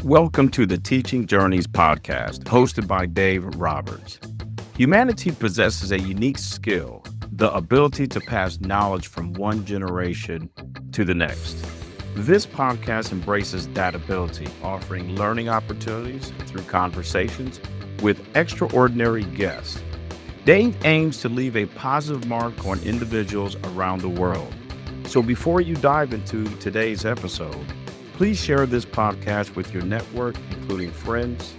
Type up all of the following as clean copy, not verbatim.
Welcome to the Teaching Journeys podcast, hosted by Dave Roberts. Humanity possesses a unique skill, the ability to pass knowledge from one generation to the next. This podcast embraces that ability, offering learning opportunities through conversations with extraordinary guests. Dave aims to leave a positive mark on individuals around the world. So before you dive into today's episode, please share this podcast with your network, including friends,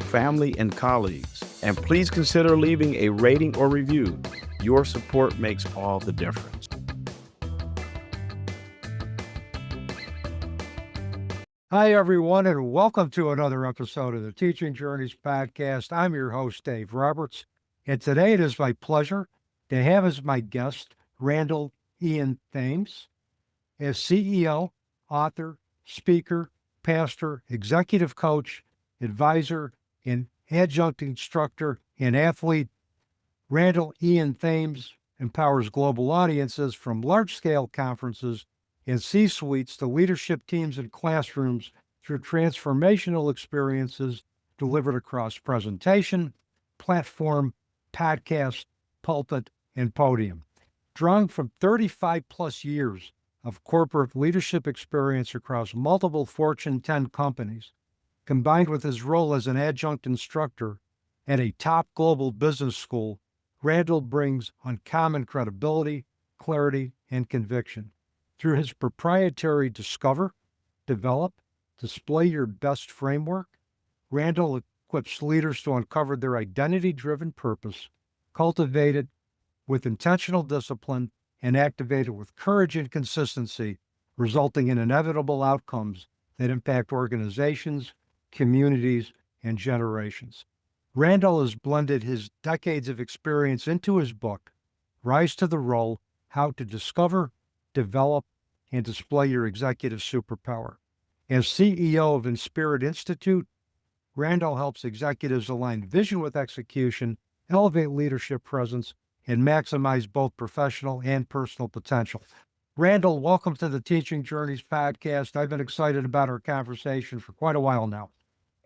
family, and colleagues. And please consider leaving a rating or review. Your support makes all the difference. Hi, everyone, and welcome to another episode of the Teaching Journeys podcast. I'm your host, Dave Roberts, and today it is my pleasure to have as my guest Randall Ian Thames, as CEO, author, speaker, pastor, executive coach, advisor, and adjunct instructor and athlete. Randall Ian Thames empowers global audiences from large-scale conferences and C-suites to leadership teams and classrooms through transformational experiences delivered across presentation, platform, podcast, pulpit, and podium. Drawing from 35 plus years of corporate leadership experience across multiple Fortune 10 companies, combined with his role as an adjunct instructor at a top global business school, Randall brings uncommon credibility, clarity, and conviction. Through his proprietary Discover, Develop, Display Your Best framework, Randall equips leaders to uncover their identity-driven purpose, cultivate it with intentional discipline, and activated with courage and consistency, resulting in inevitable outcomes that impact organizations, communities, and generations. Randall has blended his decades of experience into his book, Rise to the Role: How to Discover, Develop, and Display Your Executive Superpower. As CEO of Inspirit Institute, Randall helps executives align vision with execution, elevate leadership presence, and maximize both professional and personal potential. Randall, welcome to the Teaching Journeys podcast. I've been excited about our conversation for quite a while now.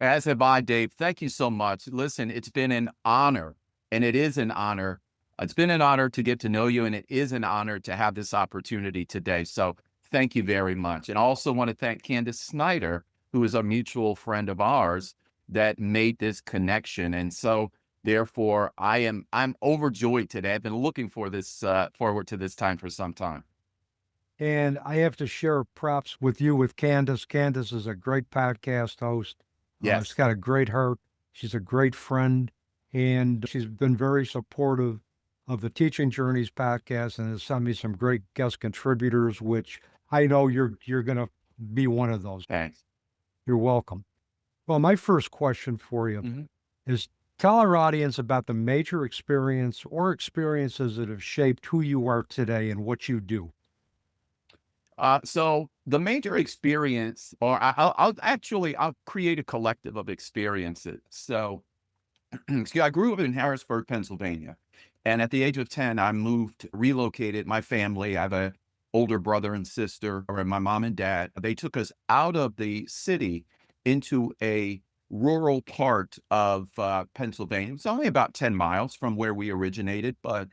As have I, Dave. Thank you so much. Listen, it's been an honor, and it is an honor. It's been an honor to get to know you, and it is an honor to have this opportunity today. So thank you very much. And I also want to thank Candace Snyder, who is a mutual friend of ours, that made this connection. And so therefore, I'm overjoyed today. I've been looking forward to this time for some time. And I have to share props with you with Candace. Candace is a great podcast host. Yes. She's got a great heart. She's a great friend, and she's been very supportive of the Teaching Journeys podcast and has sent me some great guest contributors, which I know you're going to be one of those. Thanks. You're welcome. Well, my first question for you is, tell our audience about the major experience or experiences that have shaped who you are today and what you do. So the major experience, or I'll create a collective of experiences. So I grew up in Harrisburg, Pennsylvania. And at the age of 10, I relocated my family. I have an older brother and sister, or my mom and dad. They took us out of the city into a rural part of Pennsylvania. It's only about 10 miles from where we originated, but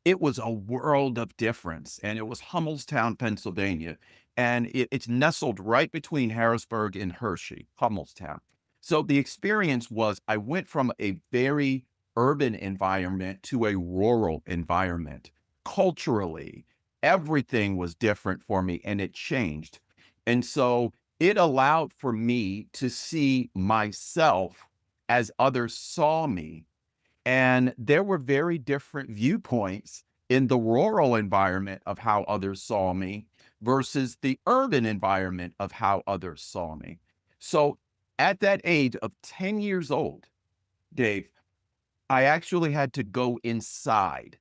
it was a world of difference. And it was Hummelstown, Pennsylvania. And it's nestled right between Harrisburg and Hershey, Hummelstown. So the experience was I went from a very urban environment to a rural environment. Culturally, everything was different for me, and it changed. And so it allowed for me to see myself as others saw me. And there were very different viewpoints in the rural environment of how others saw me versus the urban environment of how others saw me. So at that age of 10 years old, Dave, I actually had to go inside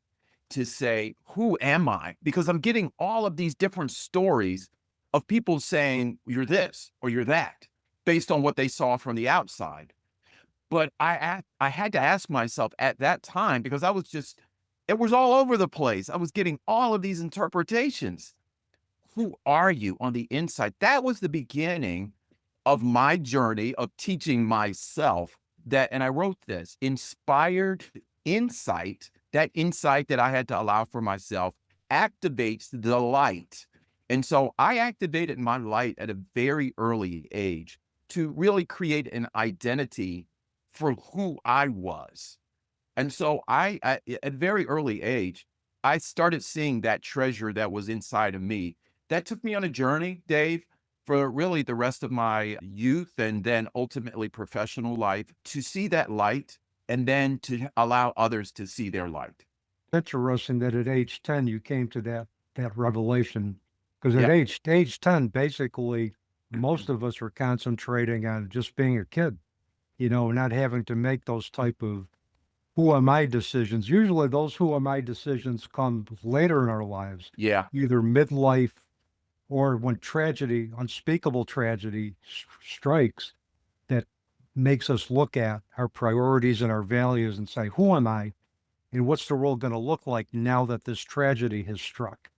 to say, who am I? Because I'm getting all of these different stories of people saying, you're this or you're that, based on what they saw from the outside. But I had to ask myself at that time, because it was all over the place. I was getting all of these interpretations. Who are you on the inside? That was the beginning of my journey of teaching myself that, and I wrote this, inspired insight, that insight that I had to allow for myself activates the light. And so I activated my light at a very early age to really create an identity for who I was. And so at a very early age, I started seeing that treasure that was inside of me. That took me on a journey, Dave, for really the rest of my youth and then ultimately professional life to see that light and then to allow others to see their light. Interesting that at age 10 you came to that revelation, because at Yeah. age 10, basically, most of us are concentrating on just being a kid, not having to make those type of who am I decisions. Usually those who am I decisions come later in our lives, Yeah. either midlife or when tragedy, unspeakable tragedy strikes, that makes us look at our priorities and our values and say, who am I? And what's the world going to look like now that this tragedy has struck?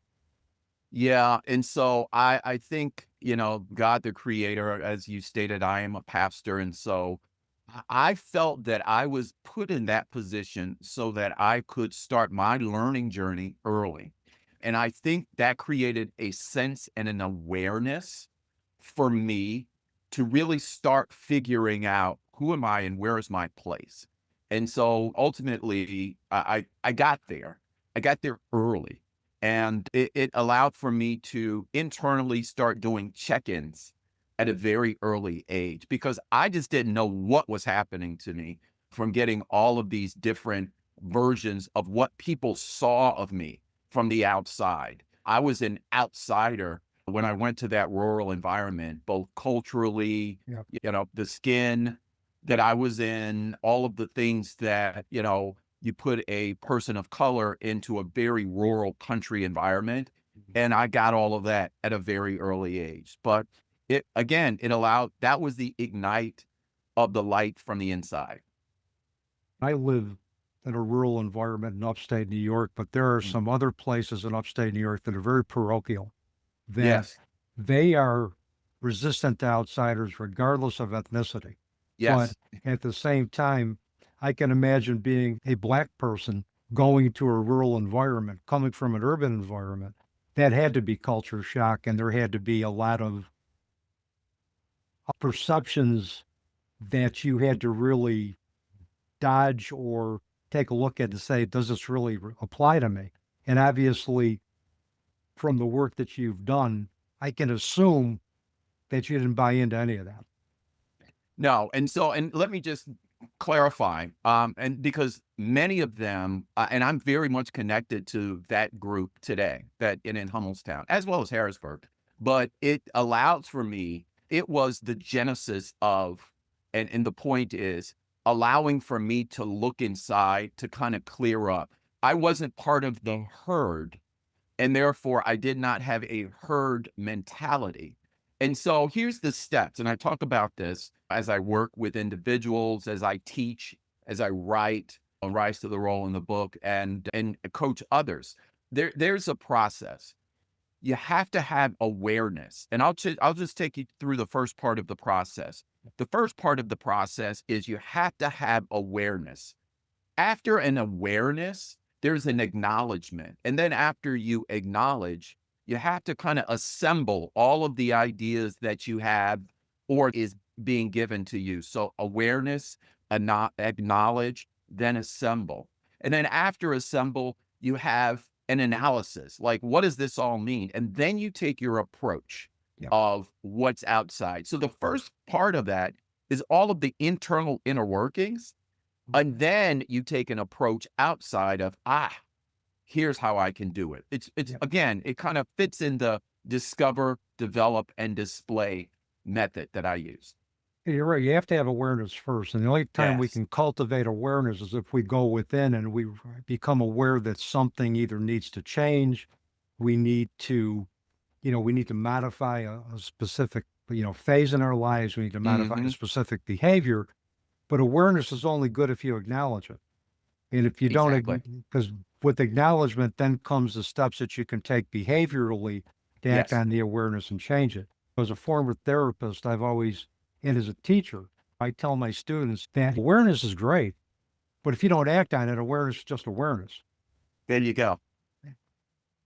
Yeah. And so I think, God, the creator, as you stated, I am a pastor. And so I felt that I was put in that position so that I could start my learning journey early. And I think that created a sense and an awareness for me to really start figuring out who am I and where is my place. And so ultimately, I got there. I got there early. And it allowed for me to internally start doing check-ins at a very early age because I just didn't know what was happening to me from getting all of these different versions of what people saw of me from the outside. I was an outsider when I went to that rural environment, both culturally, Yep. the skin that I was in, all of the things that, you put a person of color into a very rural country environment. And I got all of that at a very early age. But it allowed, that was the ignite of the light from the inside. I live in a rural environment in upstate New York, but there are Mm. some other places in upstate New York that are very parochial, that Yes. they are resistant to outsiders regardless of ethnicity. But Yes. at the same time, I can imagine being a black person going to a rural environment, coming from an urban environment. That had to be culture shock, and there had to be a lot of perceptions that you had to really dodge or take a look at to say, does this really apply to me? And obviously, from the work that you've done, I can assume that you didn't buy into any of that. No. And let me just clarify, and because many of them, and I'm very much connected to that group today, that in Hummelstown, as well as Harrisburg, but it allows for me, it was the genesis of, and the point is allowing for me to look inside to kind of clear up. I wasn't part of the herd, and therefore I did not have a herd mentality. And so here's the steps, and I talk about this as I work with individuals, as I teach, as I write on Rise to the Role in the book, and coach others. There's a process. You have to have awareness, and I'll just take you through the first part of the process. The first part of the process is you have to have awareness. After an awareness, there's an acknowledgement. And then after you acknowledge, you have to kind of assemble all of the ideas that you have or is being given to you. So awareness, acknowledge, then assemble. And then after assemble, you have an analysis. Like, what does this all mean? And then you take your approach Yep. of what's outside. So the first part of that is all of the internal inner workings. And then you take an approach outside of, here's how I can do it. It's Yep. Again, it kind of fits in the discover, develop, and display method that I use. You're right. You have to have awareness first. And the only time we Yes. can cultivate awareness is if we go within and we become aware that something either needs to change, we need to, we need to modify a specific, phase in our lives. We need to modify a Mhm. specific behavior. But awareness is only good if you acknowledge it. And if you don't, Exactly. because with acknowledgement, then comes the steps that you can take behaviorally to act Yes. on the awareness and change it. As a former therapist, I've always And as a teacher, I tell my students that awareness is great, but if you don't act on it, awareness is just awareness. There you go.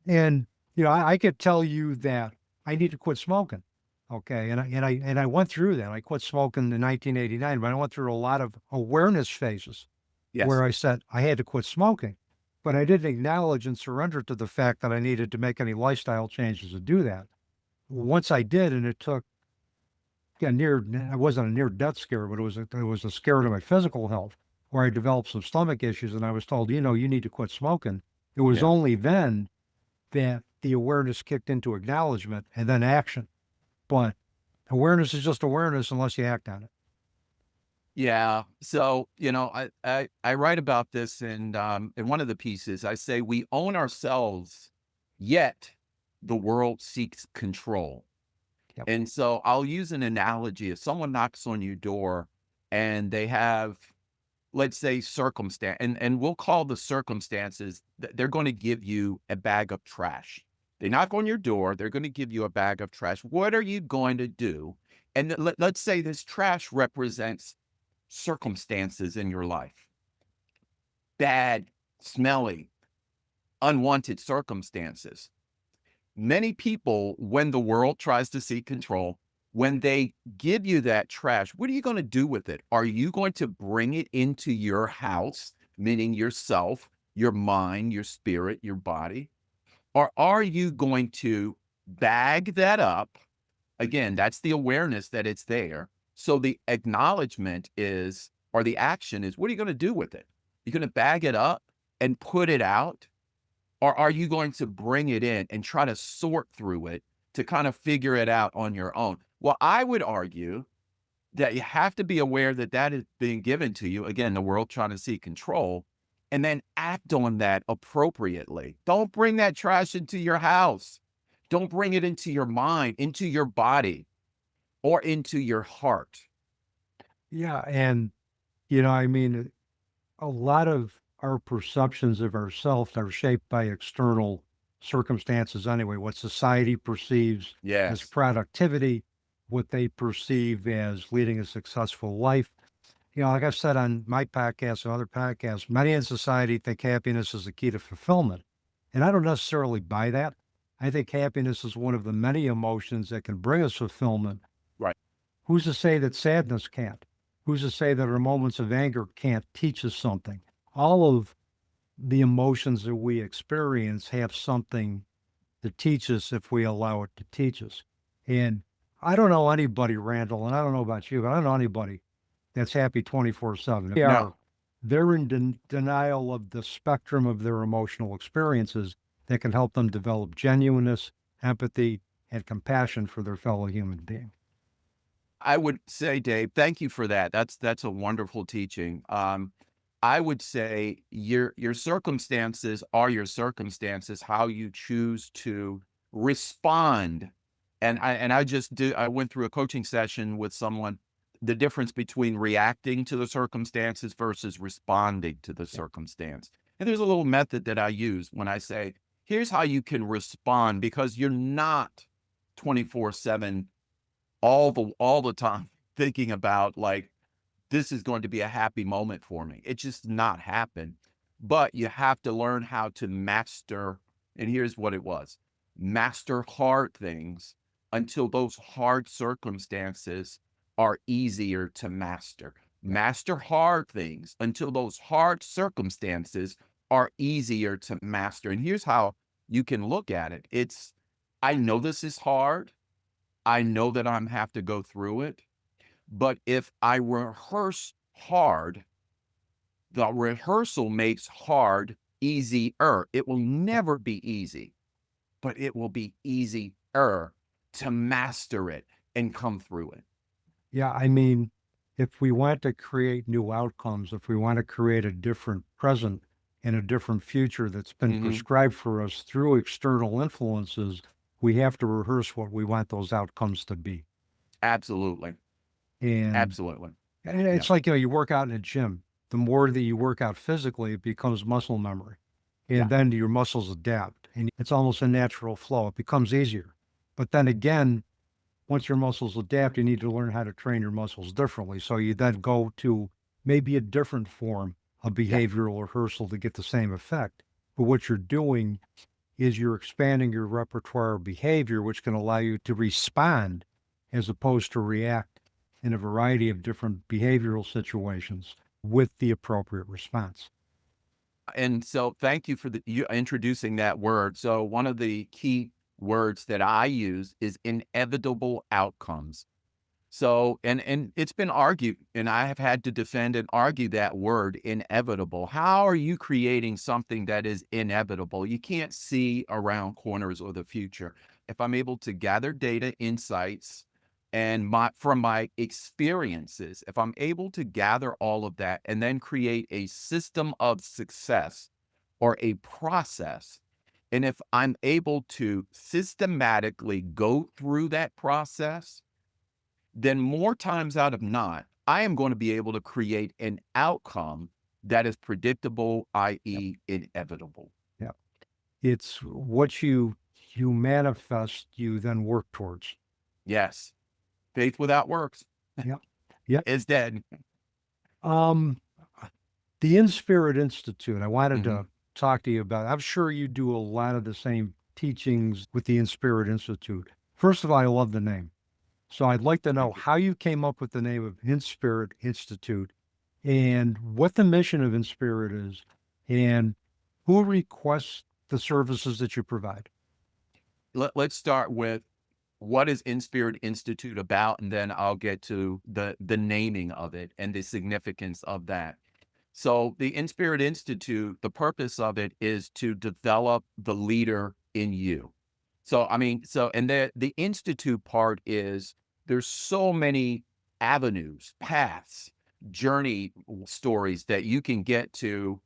And, I could tell you that I need to quit smoking. Okay. And I went through that. I quit smoking in 1989, but I went through a lot of awareness phases Yes. where I said I had to quit smoking, but I didn't acknowledge and surrender to the fact that I needed to make any lifestyle changes to do that. Once I did, and it took I wasn't a near death scare, but it was a scare to my physical health where I developed some stomach issues and I was told, you need to quit smoking. It was Yeah. only then that the awareness kicked into acknowledgement and then action. But awareness is just awareness unless you act on it. Yeah. So, I write about this in one of the pieces. I say we own ourselves, yet the world seeks control. Yep. And so I'll use an analogy. If someone knocks on your door and they have, let's say, circumstance, and we'll call the circumstances, they're going to give you a bag of trash. They knock on your door, they're going to give you a bag of trash. What are you going to do? And let's say this trash represents circumstances in your life, bad, smelly, unwanted circumstances. Many people, when the world tries to seek control, when they give you that trash, what are you going to do with it? Are you going to bring it into your house, meaning yourself, your mind, your spirit, your body? Or are you going to bag that up? Again, that's the awareness that it's there. So the acknowledgement is, or the action is, what are you going to do with it? You're going to bag it up and put it out? Or are you going to bring it in and try to sort through it to kind of figure it out on your own? Well, I would argue that you have to be aware that that is being given to you. Again, the world trying to seek control, and then act on that appropriately. Don't bring that trash into your house. Don't bring it into your mind, into your body, or into your heart. Yeah. And, a lot of our perceptions of ourselves are shaped by external circumstances anyway, what society perceives as Yes. productivity, what they perceive as leading a successful life. Like I've said on my podcast and other podcasts, many in society think happiness is the key to fulfillment. And I don't necessarily buy that. I think happiness is one of the many emotions that can bring us fulfillment. Right. Who's to say that sadness can't? Who's to say that our moments of anger can't teach us something? All of the emotions that we experience have something to teach us if we allow it to teach us. And I don't know anybody, Randall, and I don't know about you, but I don't know anybody that's happy 24/7. No. They're in denial of the spectrum of their emotional experiences that can help them develop genuineness, empathy, and compassion for their fellow human being. I would say, Dave, thank you for that. That's a wonderful teaching. I would say your circumstances are your circumstances, how you choose to respond. And I went through a coaching session with someone, the difference between reacting to the circumstances versus responding to the circumstance. And there's a little method that I use when I say, here's how you can respond, because you're not 24/7 all the time thinking about, like, this is going to be a happy moment for me. It just not happen. But you have to learn how to master, and here's what it was: master hard things until those hard circumstances are easier to master. Master hard things until those hard circumstances are easier to master. And here's how you can look at it. I know this is hard. I know that I'm have to go through it. But if I rehearse hard, the rehearsal makes hard easier. It will never be easy, but it will be easier to master it and come through it. Yeah, if we want to create new outcomes, if we want to create a different present and a different future that's been prescribed for us through external influences, we have to rehearse what we want those outcomes to be. Absolutely. And Absolutely. it's like, you work out in a gym. The more that you work out physically, it becomes muscle memory. And then your muscles adapt. And it's almost a natural flow. It becomes easier. But then again, once your muscles adapt, you need to learn how to train your muscles differently. So you then go to maybe a different form of Yeah. behavioral rehearsal to get the same effect. But what you're doing is you're expanding your repertoire of behavior, which can allow you to respond as opposed to react in a variety of different behavioral situations with the appropriate response. And so thank you for you introducing that word. So one of the key words that I use is inevitable outcomes. So, and it's been argued, and I have had to defend and argue that word inevitable. How are you creating something that is inevitable? You can't see around corners or the future. If I'm able to gather data, insights, and from my experiences, if I'm able to gather all of that and then create a system of success or a process, and if I'm able to systematically go through that process, then more times out of not, I am going to be able to create an outcome that is predictable, Yep. i.e., inevitable. Yep. It's what you manifest, you then work towards. Yes, faith without works Yep. Yep. is dead. Um, the Inspirit Institute, I wanted Hmm. to talk to you about. I'm sure you do a lot of the same teachings with the Inspirit Institute. First of all, I love the name. So I'd like to know Thank you. how you came up with the name of Inspirit Institute and what the mission of Inspirit is and who requests the services that you provide. Let's start with what is Inspirit Institute about, and then I'll get to the naming of it and the significance of that. So the Inspirit Institute, the purpose of it is to develop the leader in you. So I mean, and the Institute part is there's so many avenues, paths, journey stories that you can get to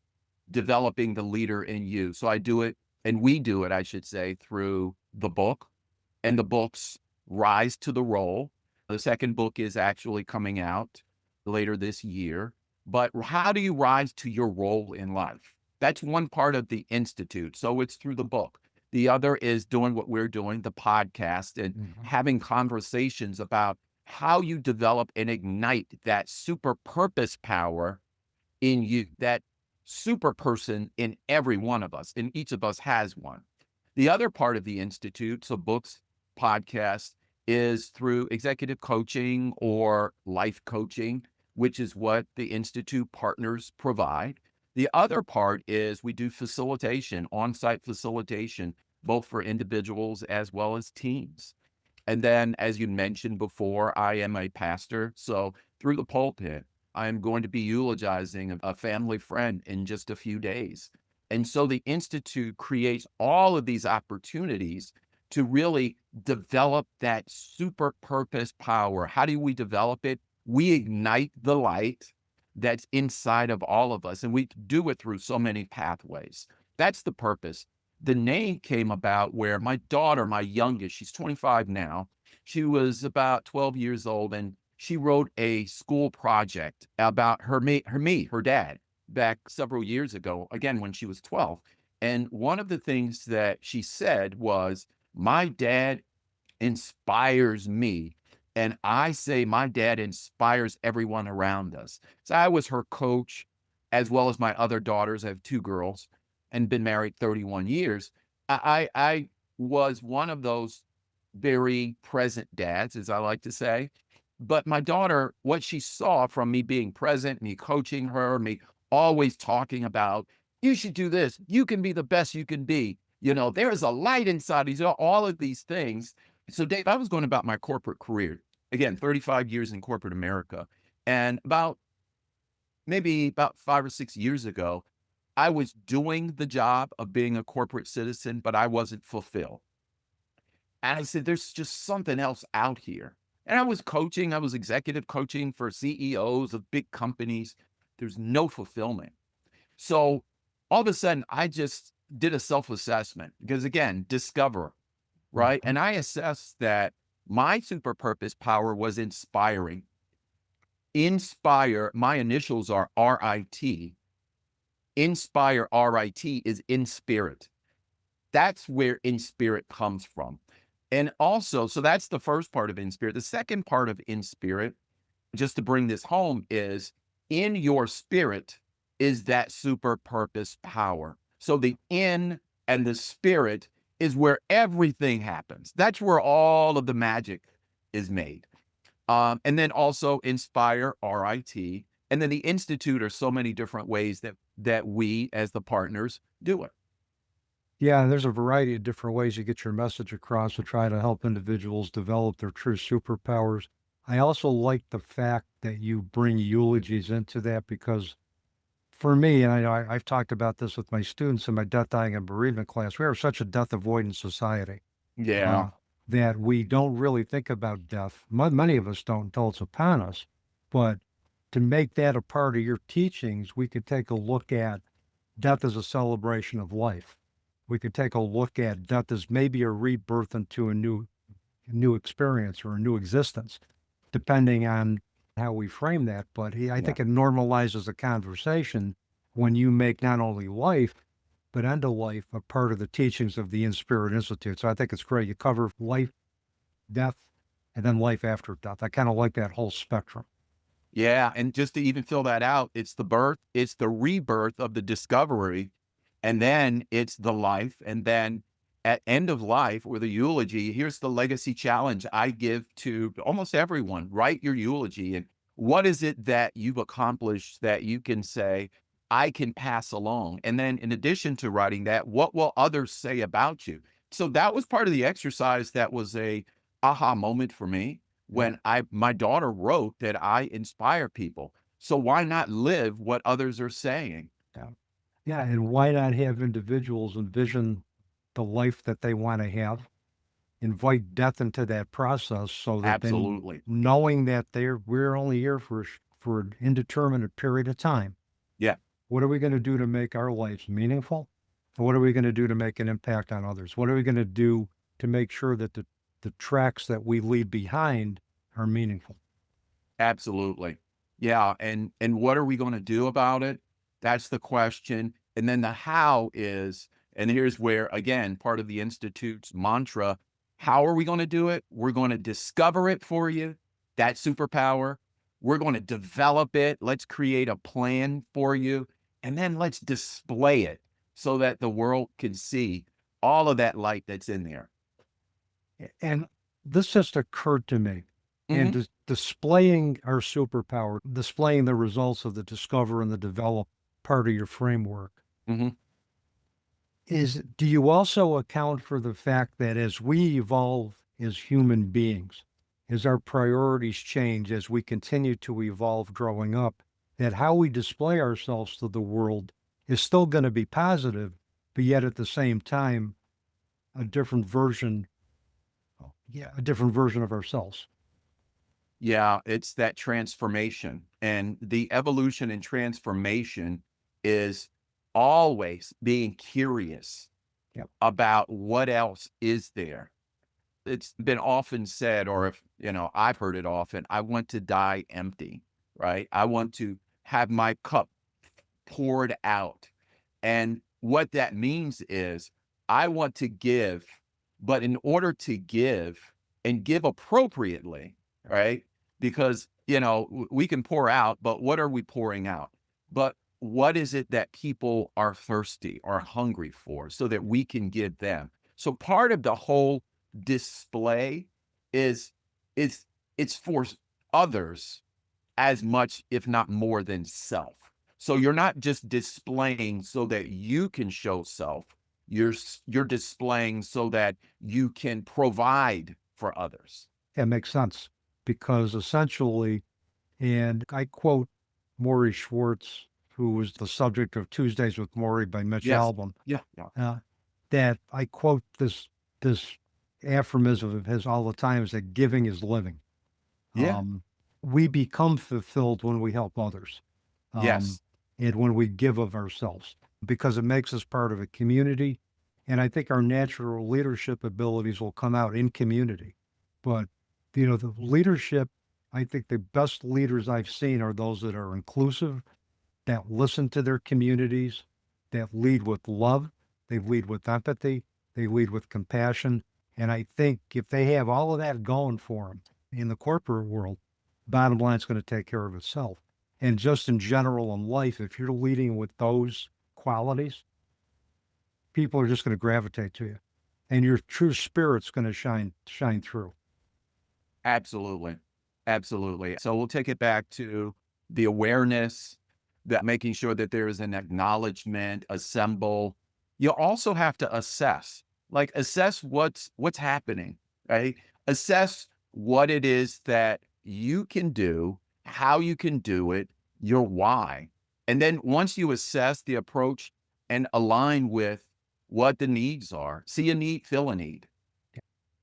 developing the leader in you. So I do it, and we do it, I should say, through the book and the books Rise to the Role. The second book is actually coming out later this year. But how do you rise to your role in life? That's one part of the Institute. So it's through the book. The other is doing what we're doing, the podcast, and Mhm. having conversations about how you develop and ignite that super purpose power in you, that super person in every one of us, and each of us has one. The other part of the Institute, so books, podcasts, is through executive coaching or life coaching, which is what the Institute partners provide. The other part is we do facilitation, on-site facilitation, both for individuals as well as teams. And then, as you mentioned before, I am a pastor. So through the pulpit, I am going to be eulogizing a family friend in just a few days. And so the Institute creates all of these opportunities to really develop that super purpose power. How do we develop it? We ignite the light that's inside of all of us, and we do it through so many pathways. That's the purpose. The name came about where my daughter, my youngest, she's 25 now. She was about 12 years old, and she wrote a school project about her dad, back several years ago, again, when she was 12. And one of the things that she said was, my dad inspires me. And I say my dad inspires everyone around us. So I was her coach, as well as my other daughters. I have two girls and been married 31 years. I was one of those very present dads, as I like to say. But my daughter, what she saw from me being present, me coaching her, me always talking about, you should do this, you can be the best you can be. There is a light inside of you, all of these things. So, Dave, I was going about my corporate career, again, 35 years in corporate America. And maybe about 5 or 6 years ago, I was doing the job of being a corporate citizen, but I wasn't fulfilled. And I said, there's just something else out here. And I was coaching, I was executive coaching for CEOs of big companies. There's no fulfillment. So all of a sudden, I just did a self assessment because, again, discover, right? Mhm. And I assessed that my super purpose power was inspiring. Inspire, my initials are RIT. Inspire, RIT is in spirit. That's where in spirit comes from. And also, so that's the first part of Inspirit. The second part of Inspirit, just to bring this home, is in your spirit is that super purpose power. So the in and the spirit is where everything happens. That's where all of the magic is made. And then also Inspire, RIT, and then the Institute are so many different ways that we as the partners do it. Yeah, and there's a variety of different ways you get your message across to try to help individuals develop their true superpowers. I also like the fact that you bring eulogies into that because for me, and I know I've talked about this with my students in my death, dying, and bereavement class, we are such a death avoidance society Yeah. uh, that we don't really think about death. Many of us don't until it's upon us. But to make that a part of your teachings, we could take a look at death as a celebration of life. We could take a look at death as maybe a rebirth into a new experience or a new existence, depending on how we frame that. But I Yeah. think it normalizes the conversation when you make not only life, but end of life a part of the teachings of the Inspirit Institute. So I think it's great. You cover life, death, and then life after death. I kind of like that whole spectrum. Yeah. And just to even fill that out, it's the birth, it's the rebirth of the discovery, and then it's the life. And then at end of life or the eulogy, here's the legacy challenge I give to almost everyone. Write your eulogy. And what is it that you've accomplished that you can say, I can pass along? And then in addition to writing that, what will others say about you? So that was part of the exercise that was a aha moment for me when my daughter wrote that I inspire people. So why not live what others are saying? Yeah. Yeah. And why not have individuals envision the life that they want to have? Invite death into that process so that then Absolutely. knowing that we're only here for an indeterminate period of time. Yeah. What are we going to do to make our lives meaningful? And what are we going to do to make an impact on others? What are we going to do to make sure that the tracks that we leave behind are meaningful? Absolutely. Yeah. And what are we going to do about it? That's the question. And then the how is, and here's where, again, part of the Institute's mantra, how are we going to do it? We're going to discover it for you, that superpower. We're going to develop it. Let's create a plan for you. And then let's display it so that the world can see all of that light that's in there. And this just occurred to me. And Mhm. displaying our superpower, displaying the results of the discover and the develop part of your framework Mhm. do you also account for the fact that as we evolve as human beings, as our priorities change, as we continue to evolve growing up, that how we display ourselves to the world is still going to be positive, but yet at the same time, a different version, a different version of ourselves. Yeah, it's that transformation. And the evolution and transformation is always being curious Yep. about what else is there. It's been often said, or if, I've heard it often, I want to die empty, right? I want to have my cup poured out. And what that means is I want to give, but in order to give and give appropriately, right? Because, we can pour out, but what are we pouring out? But what is it that people are thirsty or hungry for so that we can give them? So part of the whole display is is it's for others as much, if not more than self. So you're not just displaying so that you can show self. You're displaying so that you can provide for others. That makes sense because essentially, and I quote Maury Schwartz, who was the subject of Tuesdays with Maury by Mitch Yes. Albom, Yeah. Yeah. that I quote this aphorism of his all the time is that giving is living. Yeah. Um, we become fulfilled when we help others, um, Yes. and when we give of ourselves, because it makes us part of a community. And I think our natural leadership abilities will come out in community. But the leadership, I think the best leaders I've seen are those that are inclusive, that listen to their communities, that lead with love, they lead with empathy, they lead with compassion, And I think if they have all of that going for them in the corporate world, bottom line is going to take care of itself. And just in general in life, if you're leading with those qualities, people are just going to gravitate to you, and your true spirit's going to shine through. Absolutely. Absolutely. So we'll take it back to the awareness, that making sure that there is an acknowledgement, assemble. You also have to assess, like assess what's happening, right? Assess what it is that you can do, how you can do it, your why. And then once you assess the approach and align with what the needs are, see a need, fill a need.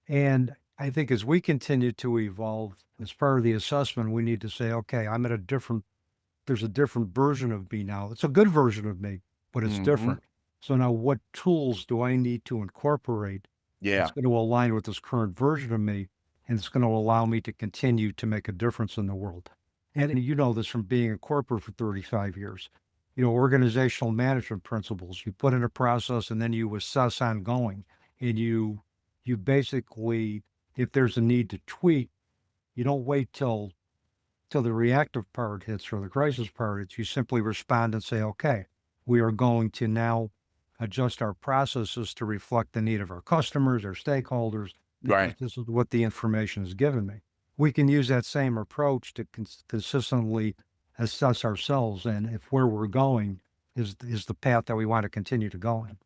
And I think as we continue to evolve, as part of the assessment, we need to say, okay, there's a different version of me now. It's a good version of me, but it's different. So now what tools do I need to incorporate Yeah. that's going to align with this current version of me, and it's going to allow me to continue to make a difference in the world? And you know this from being a corporate for 35 years. Organizational management principles, you put in a process and then you assess ongoing, and you basically, if there's a need to tweak, you don't wait till the reactive part hits or the crisis part hits. You simply respond and say, okay, we are going to now adjust our processes to reflect the need of our customers, our stakeholders, because Right. this is what the information has given me. We can use that same approach to consistently assess ourselves, and if where we're going is the path that we want to continue to go in.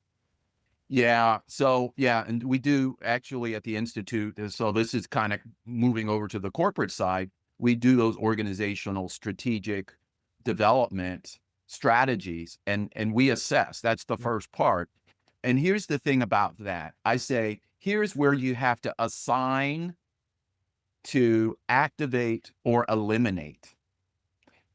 Yeah. So, yeah. And we do actually at the Institute. So, this is kind of moving over to the corporate side. We do those organizational strategic development strategies, and we assess. That's the first part. And here's the thing about that. I say, here's where you have to assign, to activate, or eliminate.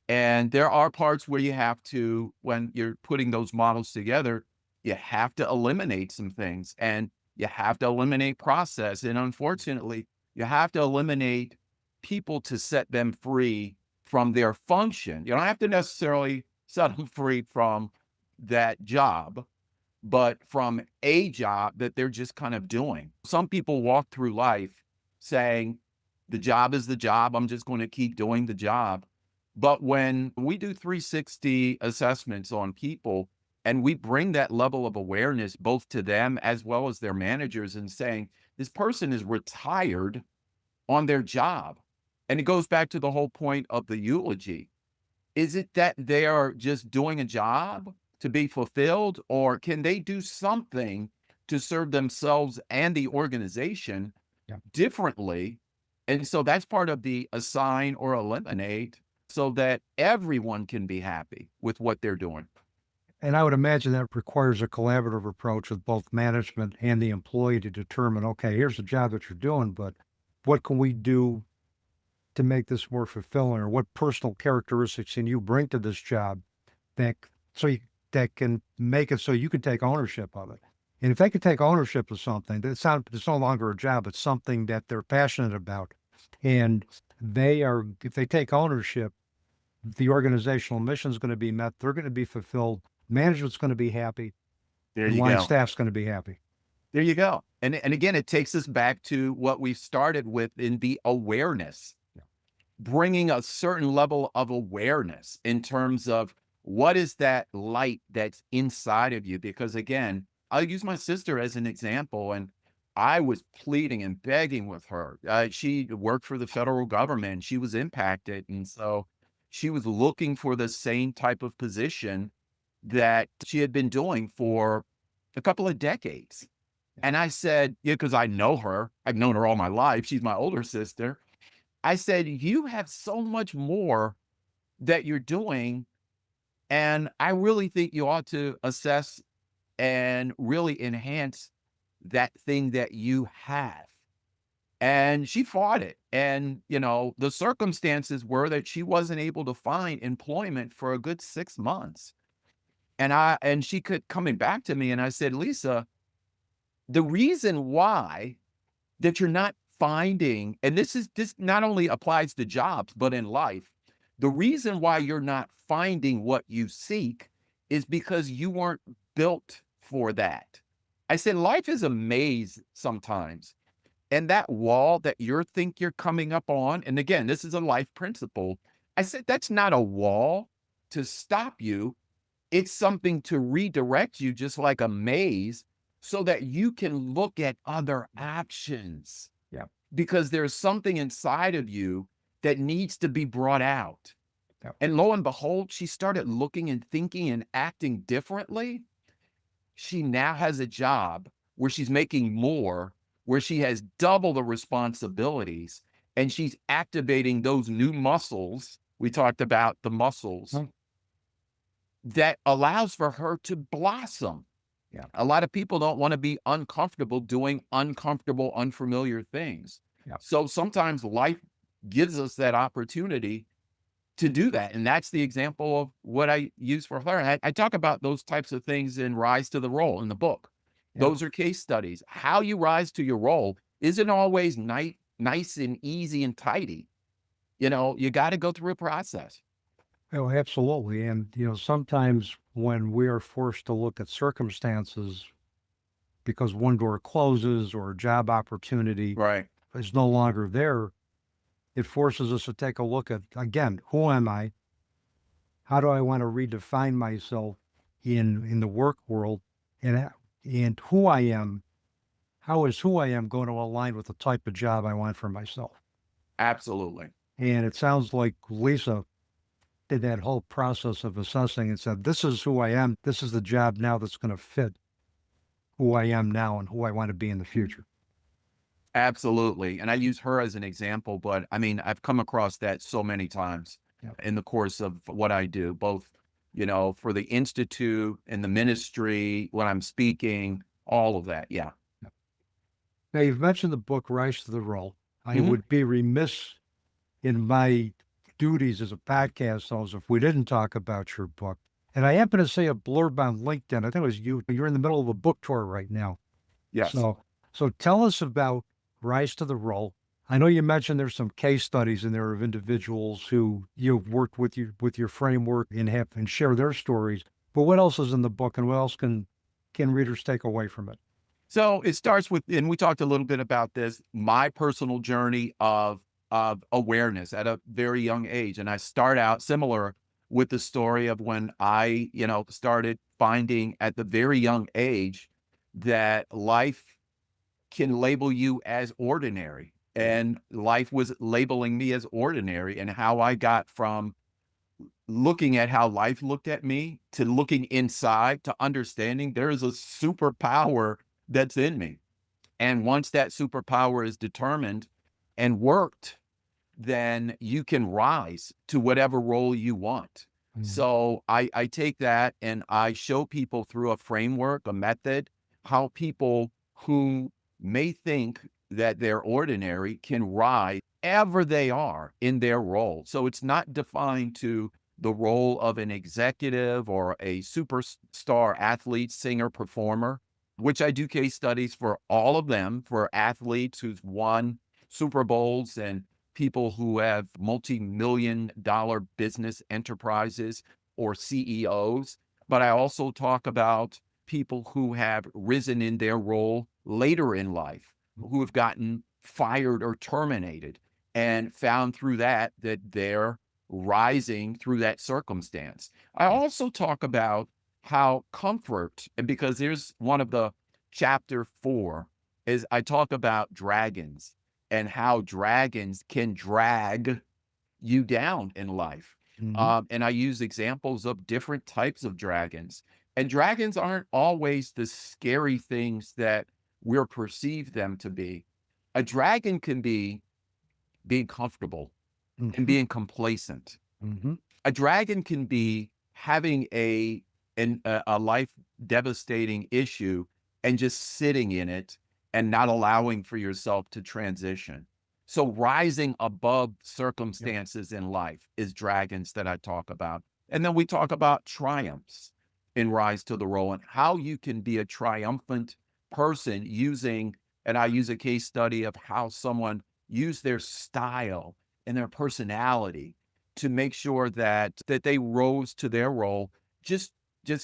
And there are parts where you have to, when you're putting those models together, you have to eliminate some things, and you have to eliminate process. And unfortunately, you have to eliminate people to set them free from their function. You don't have to necessarily set them free from that job, but from a job that they're just kind of doing. Some people walk through life saying, the job is the job, I'm just going to keep doing the job. But when we do 360 assessments on people, and we bring that level of awareness both to them as well as their managers, and saying, this person is retired on their job. And it goes back to the whole point of the eulogy. Is it that they are just doing a job to be fulfilled, or can they do something to serve themselves and the organization differently? And so that's part of the assign or eliminate, so that everyone can be happy with what they're doing. And I would imagine that requires a collaborative approach with both management and the employee to determine, okay, here's the job that you're doing, but what can we do to make this more fulfilling, or what personal characteristics can you bring to this job that can make it so you can take ownership of it? And if they can take ownership of something, it's no longer a job, it's something that they're passionate about. And if they take ownership, the organizational mission is going to be met, they're going to be fulfilled, management's going to be happy, There and you line go. staff's going to be happy. There you go. And again, it takes us back to what we started with in the awareness, bringing a certain level of awareness in terms of what is that light that's inside of you. Because again, I'll use my sister as an example, and I was pleading and begging with her. She worked for the federal government. She was impacted. And so she was looking for the same type of position that she had been doing for a couple of decades. And I said, yeah, because I know her, I've known her all my life. She's my older sister. I said, you have so much more that you're doing. And I really think you ought to assess and really enhance that thing that you have. And she fought it. And, the circumstances were that she wasn't able to find employment for a good 6 months. And she kept coming back to me, and I said, Lisa, the reason why that you're not finding, and this not only applies to jobs, but in life, the reason why you're not finding what you seek is because you weren't built for that. I said, life is a maze sometimes. And that wall that you think you're coming up on, and again, this is a life principle. I said, that's not a wall to stop you. It's something to redirect you, just like a maze, so that you can look at other options. Yeah. Because there's something inside of you that needs to be brought out. Yeah. And lo and behold, she started looking and thinking and acting differently. She now has a job where she's making more, where she has double the responsibilities, and she's activating those new muscles. We talked about the muscles Hmm. that allows for her to blossom. Yeah. A lot of people don't want to be uncomfortable doing uncomfortable, unfamiliar things. Yeah. So sometimes life gives us that opportunity to do that. And that's the example of what I use for her. And I talk about those types of things in Rise to the Role in the book. Yeah. Those are case studies. How you rise to your role isn't always nice and easy and tidy. You know, you got to go through a process. Oh, absolutely. And, sometimes when we are forced to look at circumstances because one door closes or a job opportunity Right. is no longer there, it forces us to take a look at, again, who am I? How do I want to redefine myself in the work world? And who I am, how is who I am going to align with the type of job I want for myself? Absolutely. And it sounds like Lisa did that whole process of assessing and said, this is who I am. This is the job now that's going to fit who I am now and who I want to be in the future. Absolutely. And I use her as an example, but I mean, I've come across that so many times Yep. in the course of what I do, both, for the Institute and the ministry, when I'm speaking, all of that. Yeah. Now, you've mentioned the book Rise to the Role. I Mhm. would be remiss in my duties as a podcast host if we didn't talk about your book. And I happen to see a blurb on LinkedIn. I think it was you. You're in the middle of a book tour right now. Yes. So tell us about Rise to the Role. I know you mentioned there's some case studies in there of individuals who you've worked with your framework and share their stories. But what else is in the book, and what else can readers take away from it? So it starts with, and we talked a little bit about this, my personal journey of awareness at a very young age. And I start out similar with the story of when I, started finding at the very young age that life can label you as ordinary. And life was labeling me as ordinary, and how I got from looking at how life looked at me to looking inside to understanding there is a superpower that's in me. And once that superpower is determined and worked, then you can rise to whatever role you want. So I take that and I show people through a framework, a method, how people who may think that they're ordinary can rise ever they are in their role. So it's not defined to the role of an executive or a superstar athlete, singer, performer, which I do case studies for all of them, for athletes who've won Super Bowls and people who have multi-million-dollar business enterprises or CEOs. But I also talk about people who have risen in their role later in life, who have gotten fired or terminated, and found through that they're rising through that circumstance. I also talk about how comfort, and because there's one of the chapter 4 is I talk about dragons and how dragons can drag you down in life. And I use examples of different types of dragons. And dragons aren't always the scary things that we're perceived them to be. A dragon can be being comfortable and being complacent. A dragon can be having a life devastating issue and just sitting in it and not allowing for yourself to transition. So rising above circumstances in life is dragons that I talk about. And then we talk about triumphs in Rise to the Role and how you can be a triumphant person using, and I use a case study of how someone used their style and their personality to make sure that they rose to their role, just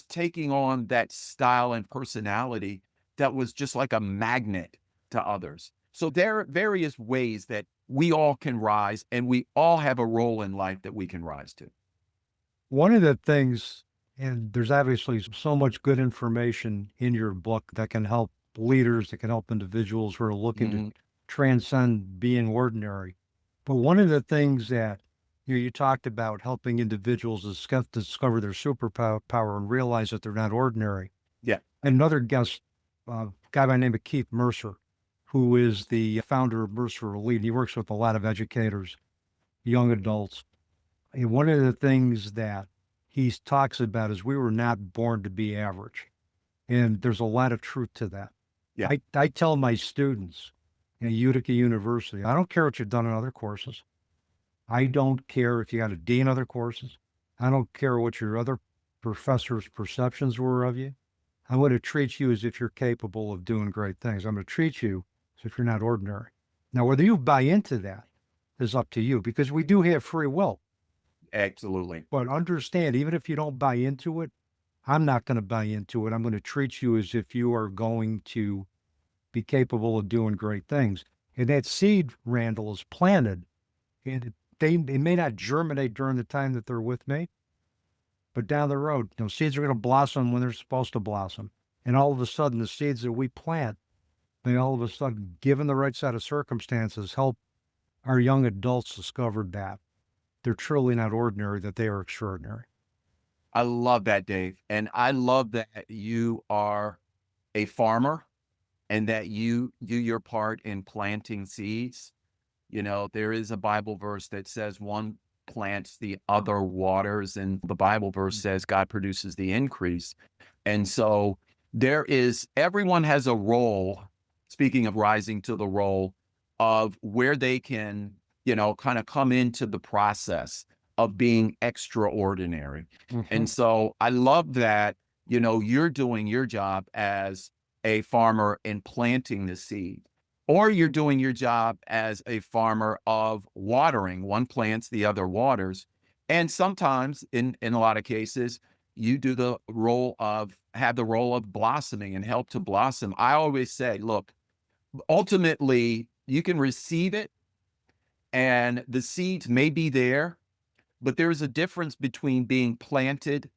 taking on that style and personality that was just like a magnet to others. So there are various ways that we all can rise, and we all have a role in life that we can rise to. One of the things, and there's obviously so much good information in your book that can help leaders, that can help individuals who are looking to transcend being ordinary. But one of the things that you talked about helping individuals discover their superpower and realize that they're not ordinary. Yeah. And another guest, a guy by the name of Keith Mercer, who is the founder of Mercer Elite. He works with a lot of educators, young adults. And one of the things that he talks about is we were not born to be average. And there's a lot of truth to that. Yeah. I tell my students at Utica University, I don't care what you've done in other courses. I don't care if you got a D in other courses. I don't care what your other professors' perceptions were of you. I'm going to treat you as if you're capable of doing great things. I'm going to treat you as if you're not ordinary. Now, whether you buy into that is up to you, because we do have free will. Absolutely. But understand, even if you don't buy into it, I'm not going to buy into it. I'm going to treat you as if you are going to be capable of doing great things. And that seed, Randall, is planted. And they may not germinate during the time that they're with me, but down the road, seeds are going to blossom when they're supposed to blossom. And all of a sudden, the seeds that we plant, they all of a sudden, given the right set of circumstances, help our young adults discover that they're truly not ordinary, that they are extraordinary. I love that, Dave. And I love that you are a farmer and that you do your part in planting seeds. There is a Bible verse that says one plants, the other waters, and the Bible verse says God produces the increase. And so everyone has a role, speaking of rising to the role, of where they can, kind of come into the process of being extraordinary. And so I love that, you're doing your job as a farmer in planting the seed, or you're doing your job as a farmer of watering. One plants, the other waters. And sometimes in a lot of cases, you do have the role of blossoming and help to blossom. I always say, look, ultimately you can receive it and the seeds may be there, but there's a difference between being planted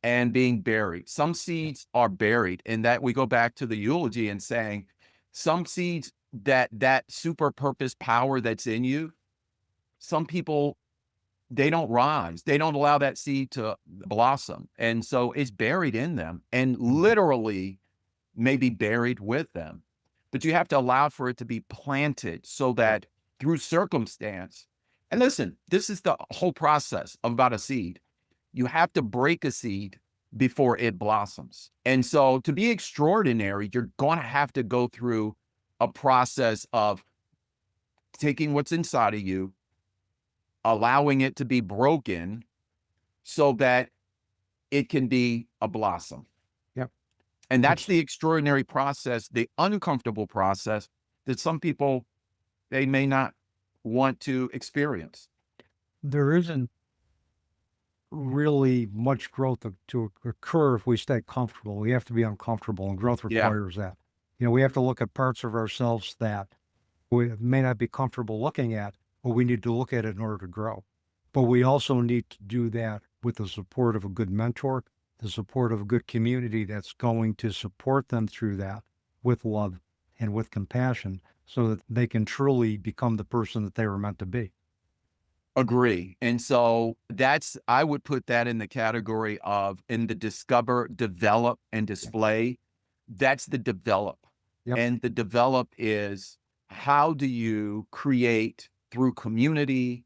and being buried. Some seeds are buried, and that we go back to the eulogy and saying some seeds, that super purpose power that's in you, some people, they don't rise. They don't allow that seed to blossom. And so it's buried in them and literally maybe buried with them. But you have to allow for it to be planted so that through circumstance, and listen, this is the whole process about a seed. You have to break a seed before it blossoms. And so to be extraordinary, you're going to have to go through a process of taking what's inside of you, allowing it to be broken so that it can be a blossom. Yep. And that's the extraordinary process, the uncomfortable process that some people, they may not want to experience. There isn't really much growth to occur if we stay comfortable. We have to be uncomfortable, and growth requires that. We have to look at parts of ourselves that we may not be comfortable looking at, but we need to look at it in order to grow. But we also need to do that with the support of a good mentor, the support of a good community that's going to support them through that with love and with compassion so that they can truly become the person that they were meant to be. Agree. And so I would put that in the category of, in the discover, develop, and display. That's the develop. Yep. And the develop is, how do you create through community,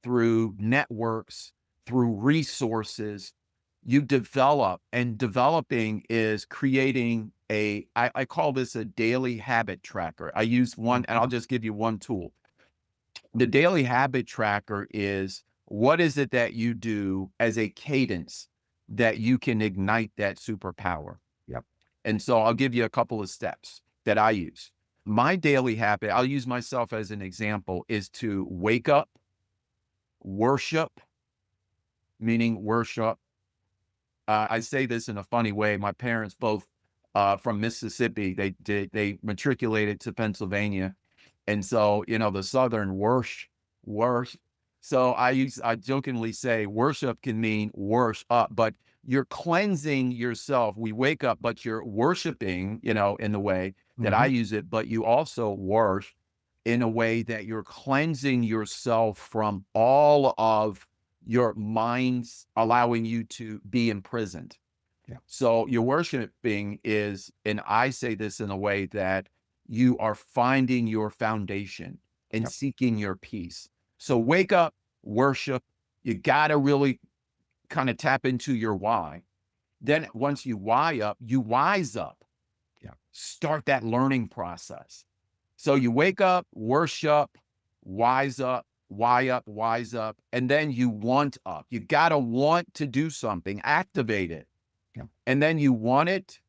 through networks, through resources, you develop, and developing is creating I call this a daily habit tracker. I use one, and I'll just give you one tool. The daily habit tracker is, what is it that you do as a cadence that you can ignite that superpower? Yep. And so I'll give you a couple of steps that I use. My daily habit, I'll use myself as an example, is to wake up, worship, meaning worship. I say this in a funny way. My parents both from Mississippi. They matriculated to Pennsylvania. And so, the Southern worship. So I jokingly say worship can mean worship up, but you're cleansing yourself. We wake up, but you're worshiping, in the way that I use it, but you also worship in a way that you're cleansing yourself from all of your minds allowing you to be imprisoned. Yeah. So your worshiping is, and I say this in a way that you are finding your foundation and Yep. seeking your peace. So wake up, worship. You got to really kind of tap into your why. Then once you why up, you wise up. Yeah. Start that learning process. So you wake up, worship, wise up, wise up, and then you want up. You got to want to do something, activate it. Yeah. And then you want it,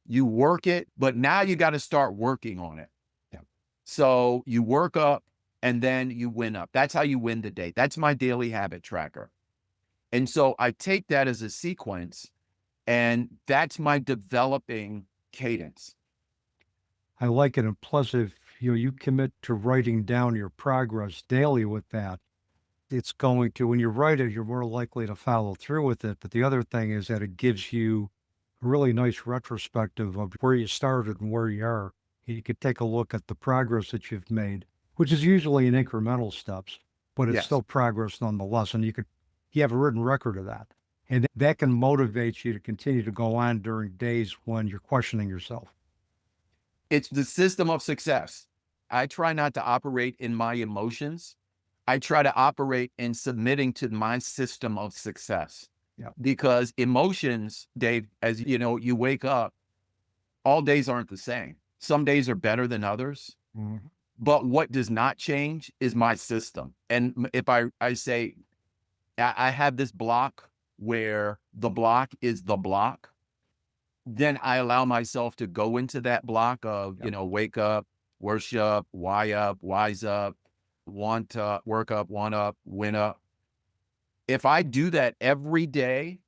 you work it, but now you got to start working on it. Yeah. So you work up and then you win up. That's how you win the day. That's my daily habit tracker. And so I take that as a sequence, and that's my developing cadence. I like it. And plus, if you commit to writing down your progress daily with that, it's going to, when you write it, you're more likely to follow through with it. But the other thing is that it gives you a really nice retrospective of where you started and where you are. You could take a look at the progress that you've made, which is usually in incremental steps, but it's Yes. still progress nonetheless. And you have a written record of that. And that can motivate you to continue to go on during days when you're questioning yourself. It's the system of success. I try not to operate in my emotions. I try to operate in submitting to my system of success. Yeah. Because emotions, Dave, as you know, you wake up, all days aren't the same. Some days are better than others. Mm-hmm. But what does not change is my system. And if I say, I have this block where the block is the block, then I allow myself to go into that block of, Yep. Wake up, worship, why up, wise up, want to work up, want up, win up. If I do that every day,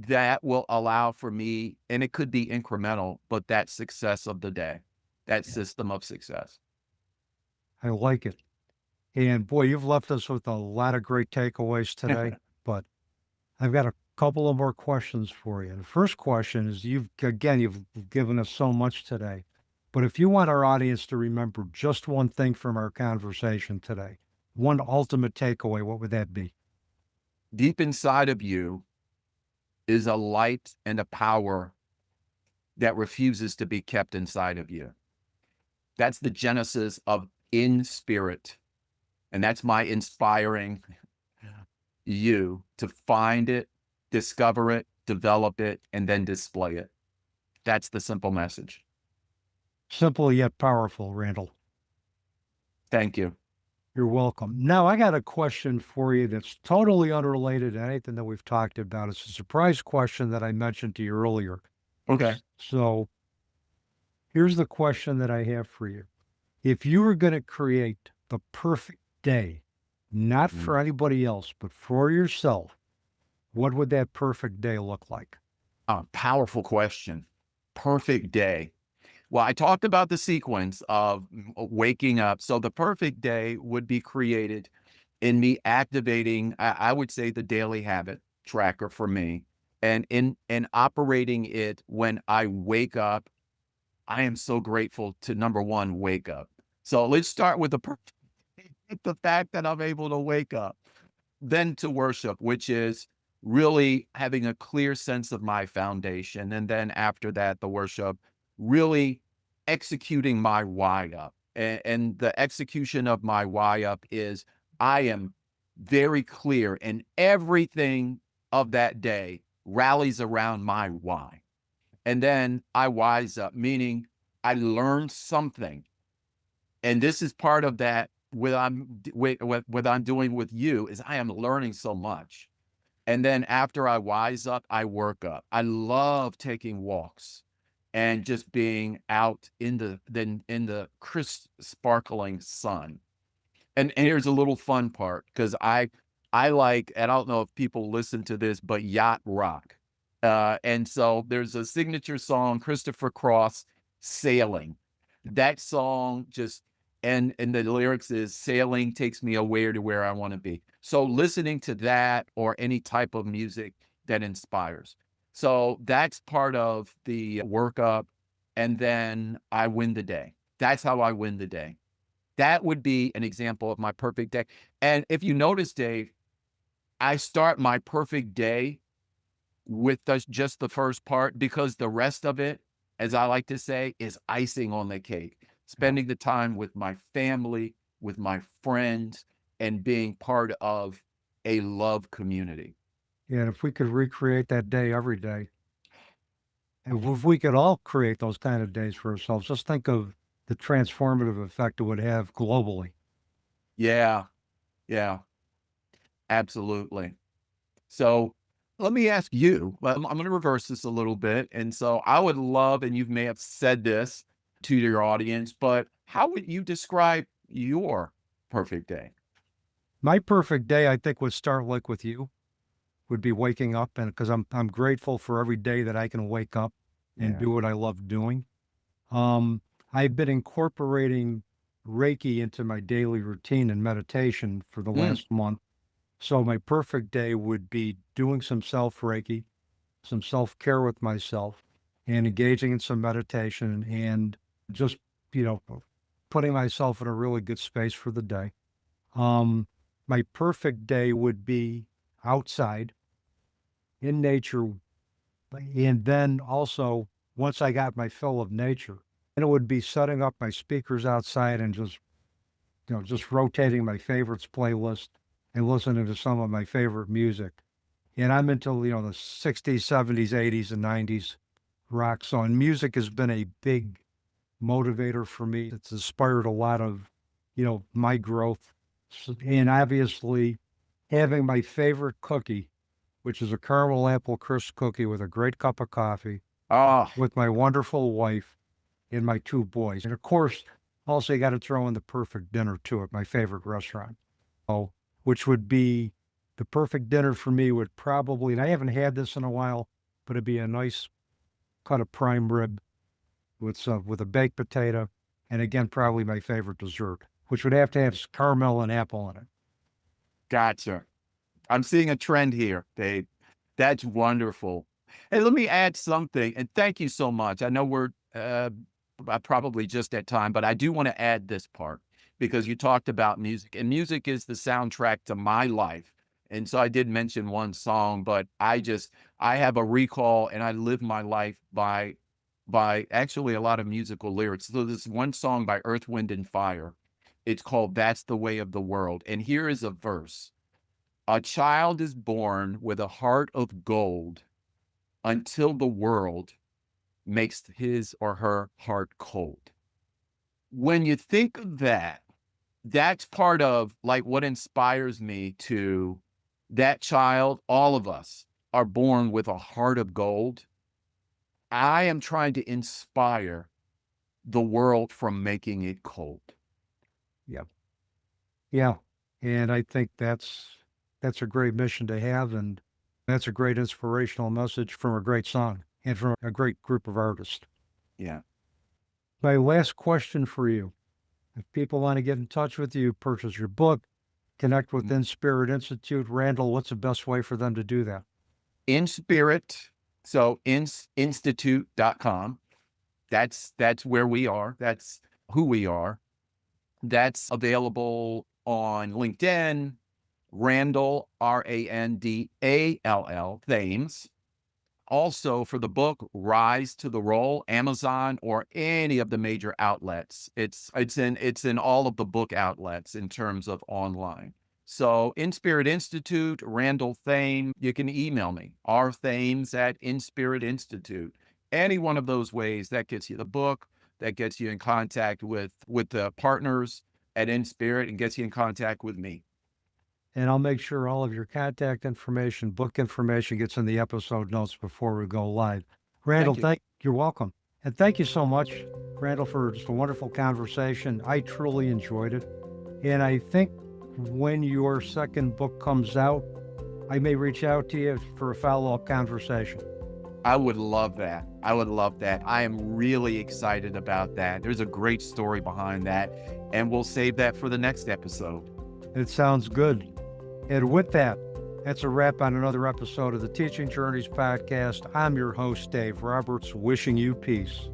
that will allow for me, and it could be incremental, but that success of the day, that Yeah. system of success. I like it. And boy, you've left us with a lot of great takeaways today, but I've got a couple of more questions for you. The first question is you've given us so much today, but if you want our audience to remember just one thing from our conversation today, one ultimate takeaway, what would that be? Deep inside of you is a light and a power that refuses to be kept inside of you. That's the genesis of Inspirit. And that's my inspiring you to find it, discover it, develop it, and then display it. That's the simple message. Simple yet powerful, Randall. Thank you. You're welcome. Now, I got a question for you that's totally unrelated to anything that we've talked about. It's a surprise question that I mentioned to you earlier. Okay. So here's the question that I have for you. If you were going to create the perfect day, not for anybody else, but for yourself, what would that perfect day look like? Powerful question. Perfect day. Well, I talked about the sequence of waking up. So the perfect day would be created in me activating, I would say, the daily habit tracker for me, and in operating it when I wake up. I am so grateful to, number one, wake up. So let's start with the fact that I'm able to wake up, then to worship, which is really having a clear sense of my foundation. And then after that, the worship, really executing my why up. And the execution of my why up is I am very clear, and everything of that day rallies around my why. And then I wise up, meaning I learned something. And this is part of that, what I'm doing with you is I am learning so much. And then after I wise up, I work up. I love taking walks and just being out in the crisp, sparkling sun. And here's a little fun part, because I like, and I don't know if people listen to this, but yacht rock. And so there's a signature song, Christopher Cross, Sailing. That song just, and the lyrics is sailing takes me away to where I want to be. So listening to that or any type of music that inspires. So that's part of the workup. And then I win the day. That's how I win the day. That would be an example of my perfect day. And if you notice, Dave, I start my perfect day with just the first part, because the rest of it, as I like to say, is icing on the cake. Spending the time with my family, with my friends, and being part of a love community. Yeah, and if we could recreate that day every day, and if we could all create those kind of days for ourselves, just think of the transformative effect it would have globally. Yeah, yeah, absolutely. So let me ask you, well, I'm going to reverse this a little bit. And so I would love, and you may have said this to your audience, but how would you describe your perfect day? My perfect day, I think, would start like with you, would be waking up, and because I'm grateful for every day that I can wake up and Yeah. do what I love doing. Um, I've been incorporating Reiki into my daily routine and meditation for the Mm, last month. So my perfect day would be doing some self Reiki, some self care with myself, and engaging in some meditation and just, you know, putting myself in a really good space for the day. Um, my perfect day would be outside in nature. And then also, once I got my fill of nature, and it would be setting up my speakers outside and just, just rotating my favorites playlist and listening to some of my favorite music. And I'm into, the 60s, 70s, 80s, and 90s rock. So, and music has been a big motivator for me. It's inspired a lot of, my growth. And obviously, having my favorite cookie, which is a caramel apple crisp cookie with a great cup of coffee, ah, with my wonderful wife and my two boys. And of course, also you got to throw in the perfect dinner too at my favorite restaurant. Oh, which would be the perfect dinner for me would probably, and I haven't had this in a while, but it'd be a nice cut of prime rib with a baked potato, and again probably my favorite dessert, which would have to have caramel and apple in it. gotcha. I'm seeing a trend here, Dave. That's wonderful. Hey, let me add something, and thank you so much. I know we're probably just at time, but I do want to add this part because you talked about music, and music is the soundtrack to my life. And so I did mention one song, but I have a recall, and I live my life by actually a lot of musical lyrics. So there's one song by Earth, Wind, and Fire. It's called "That's the Way of the World," and here is a verse. A child is born with a heart of gold until the world makes his or her heart cold. When you think of that, that's part of like what inspires me to that child. All of us are born with a heart of gold. I am trying to inspire the world from making it cold. Yeah. Yeah. And I think that's a great mission to have, and that's a great inspirational message from a great song and from a great group of artists. Yeah. My last question for you. If people want to get in touch with you, purchase your book, connect with Inspirit Institute, Randall, what's the best way for them to do that? Inspirit, so institute.com. That's where we are. That's who we are. That's available on LinkedIn, Randall, Randall, Thames. Also for the book, Rise to the Role, Amazon or any of the major outlets. It's in all of the book outlets in terms of online. So Inspirit Institute, Randall Thames, you can email me, rthames at Inspirit Institute. Any one of those ways that gets you the book, that gets you in contact with the partners at Inspirit and gets you in contact with me. And I'll make sure all of your contact information, book information gets in the episode notes before we go live. Randall, Thank you. you're welcome. And thank you so much, Randall, for just a wonderful conversation. I truly enjoyed it. And I think when your second book comes out, I may reach out to you for a follow-up conversation. I would love that. I would love that. I am really excited about that. There's a great story behind that, and we'll save that for the next episode. It sounds good. And with that, that's a wrap on another episode of the Teaching Journeys podcast. I'm your host, Dave Roberts, wishing you peace.